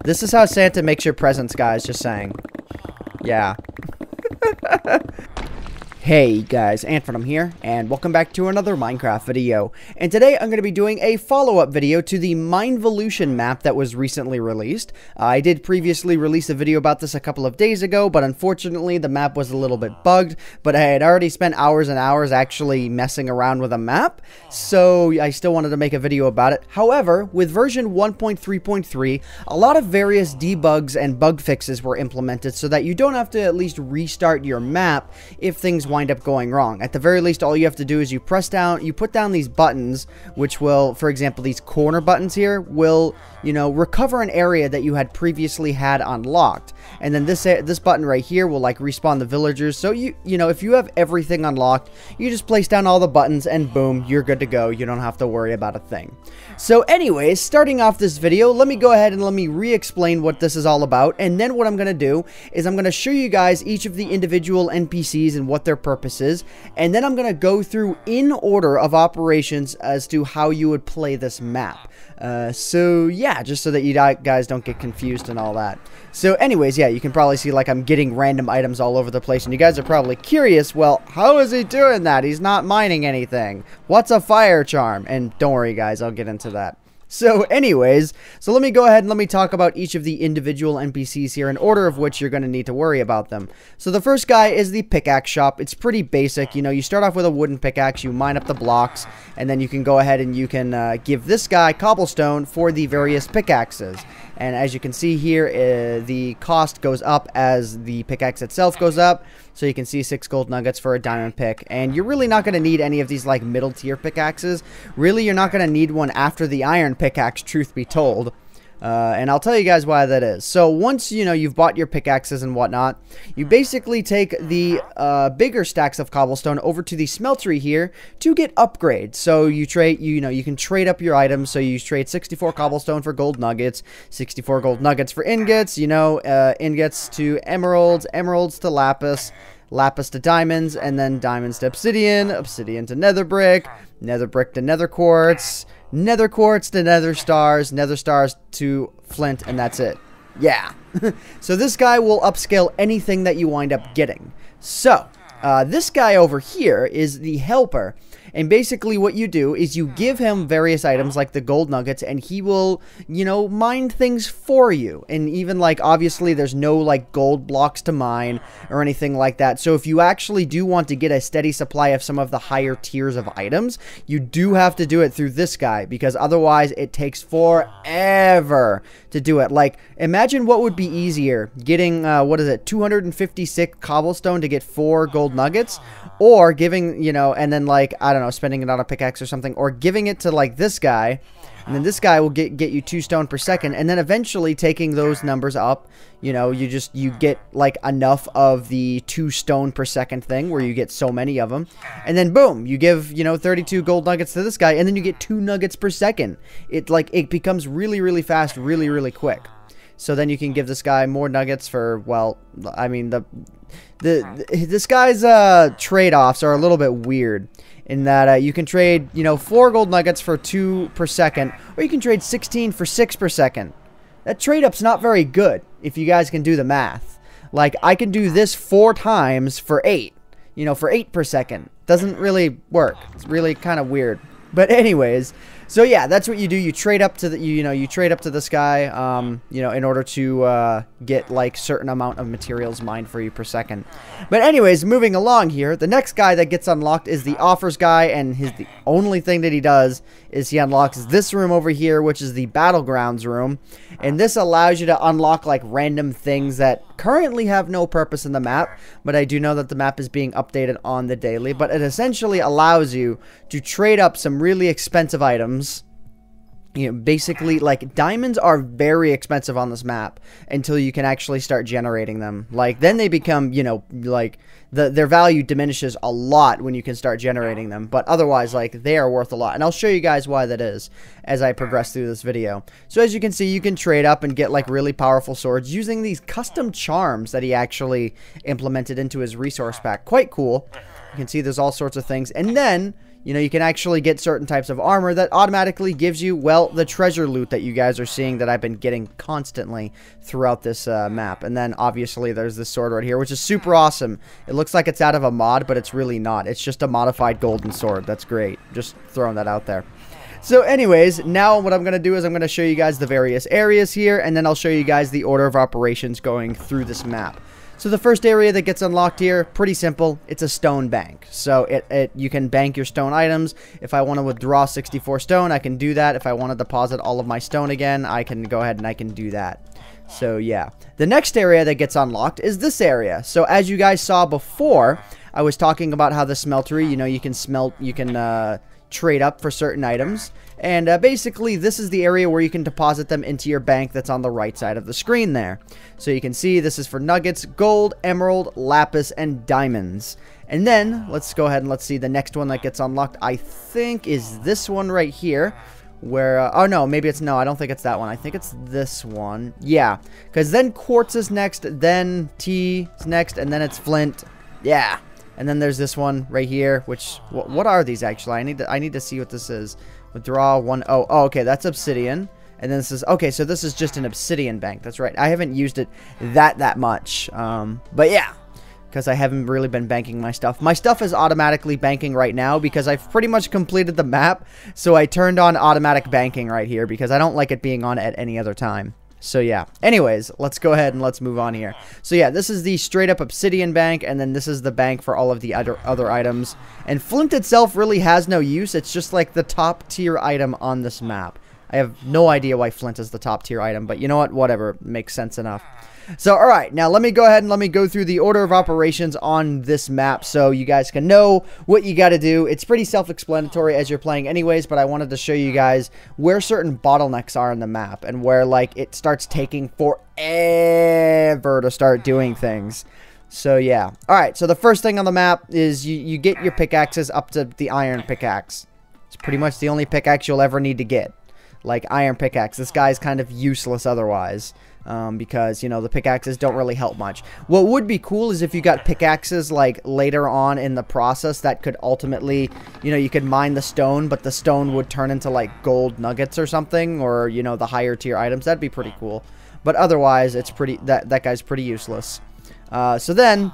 This is how Santa makes your presents, guys, just saying. Yeah. Hey guys, AntVenom here, and welcome back to another Minecraft video. And today I'm going to be doing a follow-up video to the Minevolution map that was recently released. I did previously release a video about this a couple of days ago, but unfortunately the map was a little bit bugged, but I had already spent hours and hours actually messing around with a map, so I still wanted to make a video about it. However, with version 1.3.3, a lot of various debugs and bug fixes were implemented so that you don't have to at least restart your map if things wind up going wrong. At the very least, all you have to do is you put down these buttons, which will, for example, these corner buttons here will, recover an area that you had previously had unlocked. And then this button right here will like respawn the villagers. So if you have everything unlocked, you just place down all the buttons and boom, you're good to go. You don't have to worry about a thing. So anyways, starting off this video, let me go ahead and let me re-explain what this is all about. And then what I'm going to do is I'm going to show you guys each of the individual NPCs and what their purpose is. And then I'm going to go through in order of operations as to how you would play this map. So yeah, just so that you guys don't get confused and all that. So anyways, yeah, you can probably see like I'm getting random items all over the place, and you guys are probably curious, well, how is he doing that? He's not mining anything. What's a fire charm? And don't worry guys, I'll get into that. So anyways, let me go ahead and let me talk about each of the individual NPCs here in order of which you're going to need to worry about them. So the first guy is the pickaxe shop. It's pretty basic. You start off with a wooden pickaxe, you mine up the blocks, and then you can go ahead and you can give this guy cobblestone for the various pickaxes. And as you can see here, the cost goes up as the pickaxe itself goes up. So you can see 6 gold nuggets for a diamond pick. And you're really not going to need any of these like middle tier pickaxes. Really, you're not going to need one after the iron pickaxe, truth be told. And I'll tell you guys why that is. So once, you've bought your pickaxes and whatnot, you basically take the bigger stacks of cobblestone over to the smeltery here to get upgrades. So you trade, you can trade up your items. So you trade 64 cobblestone for gold nuggets, 64 gold nuggets for ingots, ingots to emeralds, emeralds to lapis, lapis to diamonds, and then diamonds to obsidian, obsidian to nether brick, nether brick to nether quartz, nether quartz to nether stars to flint, and that's it. Yeah. So this guy will upscale anything that you wind up getting. So this guy over here is the helper. And basically what you do is you give him various items like the gold nuggets, and he will, mine things for you. And even like, obviously there's no like gold blocks to mine or anything like that. So if you actually do want to get a steady supply of some of the higher tiers of items, you do have to do it through this guy, because otherwise it takes forever to do it. Like, imagine what would be easier, getting, 256 cobblestone to get 4 gold nuggets, or giving, and then like, I don't know, spending it on a pickaxe or something, or giving it to like this guy, and then this guy will get you 2 stone per second, and then eventually taking those numbers up, you get like enough of the 2 stone per second thing where you get so many of them, and then boom, you give 32 gold nuggets to this guy, and then you get 2 nuggets per second. It becomes really fast, really quick. So then you can give this guy more nuggets for, well, I mean, this guy's trade-offs are a little bit weird in that you can trade, 4 gold nuggets for 2 per second, or you can trade 16 for 6 per second. That trade-up's not very good if you guys can do the math. Like, I can do this 4 times for 8, for 8 per second. Doesn't really work. It's really kind of weird. But anyways, so yeah, that's what you do. You trade up to the, you trade up to this guy, in order to get like certain amount of materials mined for you per second. But anyways, moving along here, the next guy that gets unlocked is the offers guy, and the only thing that he does is he unlocks this room over here, which is the battlegrounds room. And this allows you to unlock like random things that currently have no purpose in the map, but I do know that the map is being updated on the daily. But it essentially allows you to trade up some really expensive items. Basically, like, diamonds are very expensive on this map until you can actually start generating them. Like, then they become, like, their value diminishes a lot when you can start generating them. But otherwise, like, they are worth a lot. And I'll show you guys why that is as I progress through this video. So as you can see, you can trade up and get, like, really powerful swords using these custom charms that he actually implemented into his resource pack. Quite cool. You can see there's all sorts of things. And then you know, you can actually get certain types of armor that automatically gives you, well, the treasure loot that you guys are seeing that I've been getting constantly throughout this map. And then, obviously, there's this sword right here, which is super awesome. It looks like it's out of a mod, but it's really not. It's just a modified golden sword. That's great. Just throwing that out there. So anyways, now what I'm going to do is I'm going to show you guys the various areas here, and then I'll show you guys the order of operations going through this map. So the first area that gets unlocked here, pretty simple. It's a stone bank. So you can bank your stone items. If I want to withdraw 64 stone, I can do that. If I want to deposit all of my stone again, I can go ahead and I can do that. So yeah. The next area that gets unlocked is this area. So as you guys saw before, I was talking about how the smeltery, you know, you can trade up for certain items. And basically, this is the area where you can deposit them into your bank that's on the right side of the screen there. So you can see this is for nuggets, gold, emerald, lapis, and diamonds. And then, let's go ahead and let's see the next one that gets unlocked, I think, is this one right here. Where, oh no, maybe it's, no, I don't think it's that one. I think it's this one. Yeah, because then quartz is next, then T is next, and then it's flint. Yeah. And then there's this one right here, which, what are these actually? I need to see what this is. Withdraw 1, oh, okay, that's obsidian. And then this is, okay, so this is just an obsidian bank. That's right. I haven't used it that much. But yeah, because I haven't really been banking my stuff. My stuff is automatically banking right now because I've pretty much completed the map. So I turned on automatic banking right here because I don't like it being on at any other time. So yeah, anyways, let's go ahead and let's move on here. So yeah, this is the straight up obsidian bank, and then this is the bank for all of the other items. And flint itself really has no use. It's just like the top tier item on this map. I have no idea why flint is the top tier item, but you know what? Whatever, makes sense enough. So, alright, now let me go ahead and let me go through the order of operations on this map so you guys can know what you got to do. It's pretty self-explanatory as you're playing anyways, but I wanted to show you guys where certain bottlenecks are in the map and where, like, it starts taking forever to start doing things. So, yeah. Alright, so the first thing on the map is you get your pickaxes up to the iron pickaxe. It's pretty much the only pickaxe you'll ever need to get. Like, iron pickaxe. This guy's kind of useless otherwise. Because, you know, the pickaxes don't really help much. What would be cool is if you got pickaxes, like, later on in the process that could ultimately, you know, you could mine the stone, but the stone would turn into, like, gold nuggets or something, or, you know, the higher tier items. That'd be pretty cool. But otherwise, it's pretty, that guy's pretty useless. So then,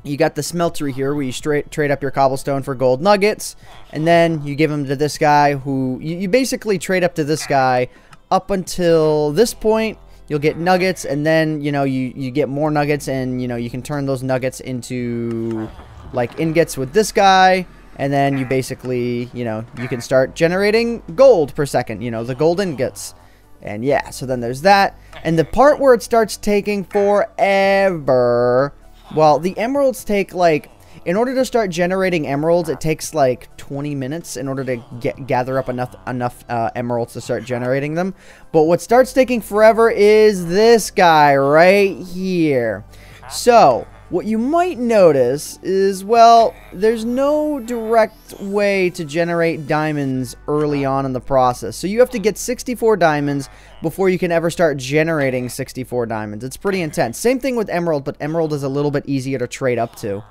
you got the smeltery here where you trade up your cobblestone for gold nuggets, and then you give them to this guy who, you basically trade up to this guy up until this point. You'll get nuggets, and then, you know, you get more nuggets, and, you know, you can turn those nuggets into, like, ingots with this guy, and then you basically, you know, you can start generating gold per second, you know, the gold ingots. And, yeah, so then there's that. And the part where it starts taking forever, well, the emeralds take, like, in order to start generating emeralds, it takes like 20 minutes in order to gather up enough emeralds to start generating them. But what starts taking forever is this guy right here. So, what you might notice is, well, there's no direct way to generate diamonds early on in the process. So you have to get 64 diamonds before you can ever start generating 64 diamonds. It's pretty intense. Same thing with emerald, but emerald is a little bit easier to trade up to.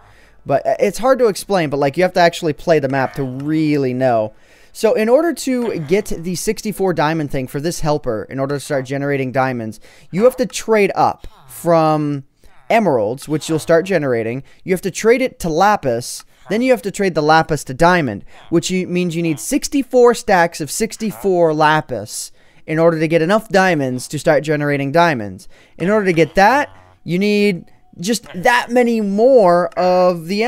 But it's hard to explain, but, like, you have to actually play the map to really know. So in order to get the 64 diamond thing for this helper, in order to start generating diamonds, you have to trade up from emeralds, which you'll start generating. You have to trade it to lapis. Then you have to trade the lapis to diamond, which means you need 64 stacks of 64 lapis in order to get enough diamonds to start generating diamonds. In order to get that, you need just that many more of the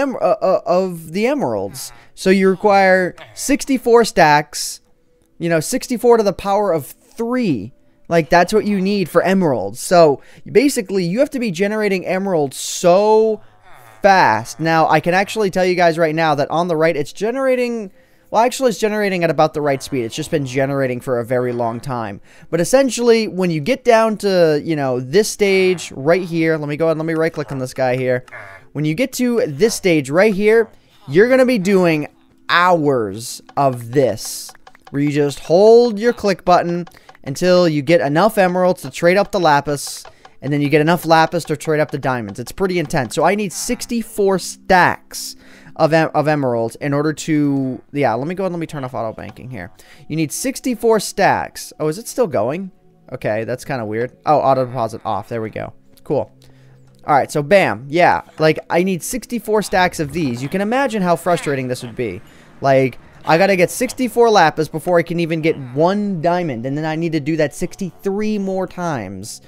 emeralds. So you require 64 stacks, you know, 64 to the power of 3. Like, that's what you need for emeralds. So basically, you have to be generating emeralds so fast. Now, I can actually tell you guys right now that on the right, it's generating... Well, actually, it's generating at about the right speed. It's just been generating for a very long time. But essentially, when you get down to, you know, this stage right here, let me go ahead and let me right-click on this guy here. When you get to this stage right here, you're going to be doing hours of this, where you just hold your click button until you get enough emeralds to trade up the lapis, And then you get enough lapis to trade up the diamonds. It's pretty intense. So I need 64 stacks of emeralds in order to... Yeah, let me go and let me turn off auto banking here. You need 64 stacks. Oh, is it still going? Okay, that's kind of weird. Oh, auto deposit off. There we go. Cool. Alright, so bam. Yeah, like, I need 64 stacks of these. You can imagine how frustrating this would be. Like, I gotta get 64 lapis before I can even get 1 diamond. And then I need to do that 63 more times.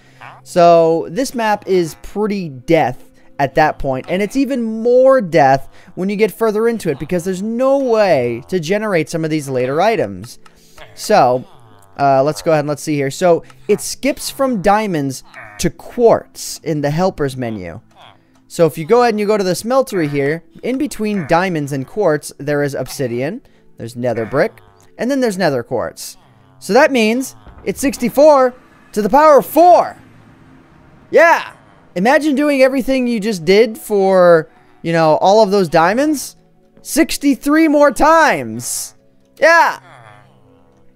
So, this map is pretty death at that point. And it's even more death when you get further into it. Because there's no way to generate some of these later items. So... let's go ahead and let's see here. So, it skips from diamonds to quartz in the helpers menu. So, if you go ahead and you go to the smeltery here, in between diamonds and quartz, there is obsidian, there's nether brick, and then there's nether quartz. So, that means it's 64 to the power of 4. Yeah! Imagine doing everything you just did for, you know, all of those diamonds. 63 more times! Yeah!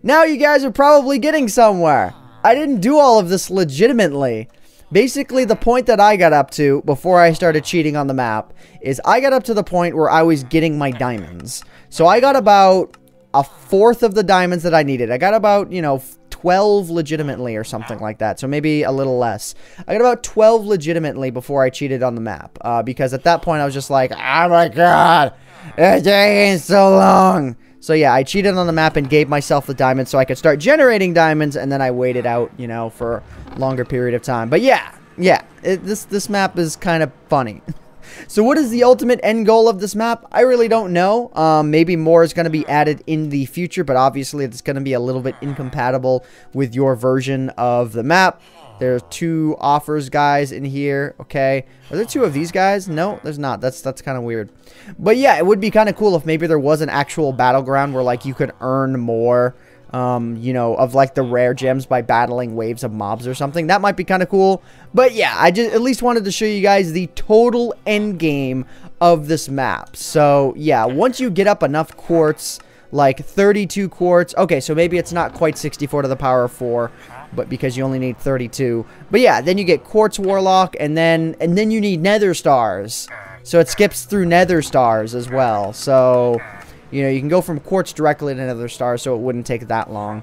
Now you guys are probably getting somewhere. I didn't do all of this legitimately. Basically, the point that I got up to before I started cheating on the map is I got up to the point where I was getting my diamonds. So I got about a fourth of the diamonds that I needed. I got about, you know, 12 legitimately or something like that. So maybe a little less. I got about 12 legitimately before I cheated on the map. Because at that point I was just like, oh my god, it's taking so long. So yeah, I cheated on the map and gave myself the diamonds so I could start generating diamonds, and then I waited out, you know, for a longer period of time. But yeah, this map is kind of funny. So what is the ultimate end goal of this map? I really don't know. Maybe more is going to be added in the future, but obviously it's going to be a little bit incompatible with your version of the map. There's 2 offers guys in here, okay. Are there 2 of these guys? No, there's not. That's kind of weird. But yeah, it would be kind of cool if maybe there was an actual battleground where, like, you could earn more, you know, of, like, the rare gems by battling waves of mobs or something. That might be kind of cool. But yeah, I just at least wanted to show you guys the total end game of this map. So yeah, once you get up enough quartz, like 32 quartz. Okay, so maybe it's not quite 64 to the power of 4, but because you only need 32. But yeah, then you get quartz warlock, and then you need nether stars. So it skips through nether stars as well. So, you know, you can go from quartz directly to nether stars, so it wouldn't take that long.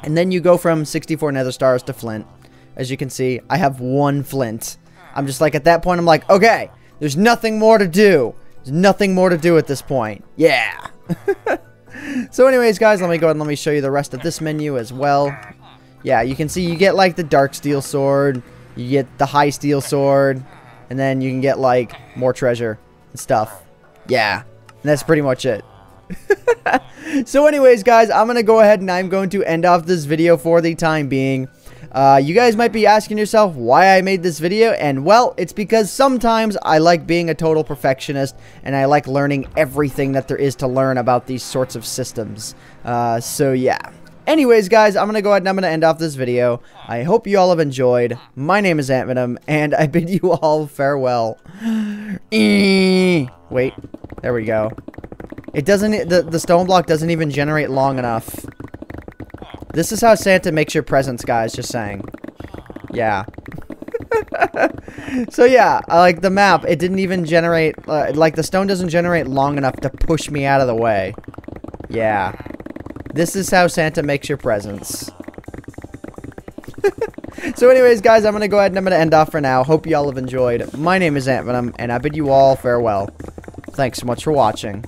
And then you go from 64 nether stars to flint. As you can see, I have 1 flint. I'm just like, at that point, I'm like, okay, there's nothing more to do. There's nothing more to do at this point. Yeah. So anyways, guys, let me go ahead and let me show you the rest of this menu as well. Yeah, you can see you get, like, the dark steel sword, you get the high steel sword, and then you can get, like, more treasure and stuff. Yeah, and that's pretty much it. So anyways, guys, I'm going to go ahead and I'm going to end off this video for the time being. You guys might be asking yourself why I made this video, and well, it's because sometimes I like being a total perfectionist, and I like learning everything that there is to learn about these sorts of systems. So yeah. Anyways, guys, I'm going to go ahead and I'm going to end off this video. I hope you all have enjoyed. My name is AntVenom, and I bid you all farewell. Wait, there we go. It doesn't, the stone block doesn't even generate long enough. This is how Santa makes your presents, guys, just saying. Yeah. So yeah, like the map, it didn't even generate, like the stone doesn't generate long enough to push me out of the way. Yeah. This is how Santa makes your presents. So anyways, guys, I'm going to go ahead and I'm going to end off for now. Hope you all have enjoyed. My name is AntVenom, and I bid you all farewell. Thanks so much for watching.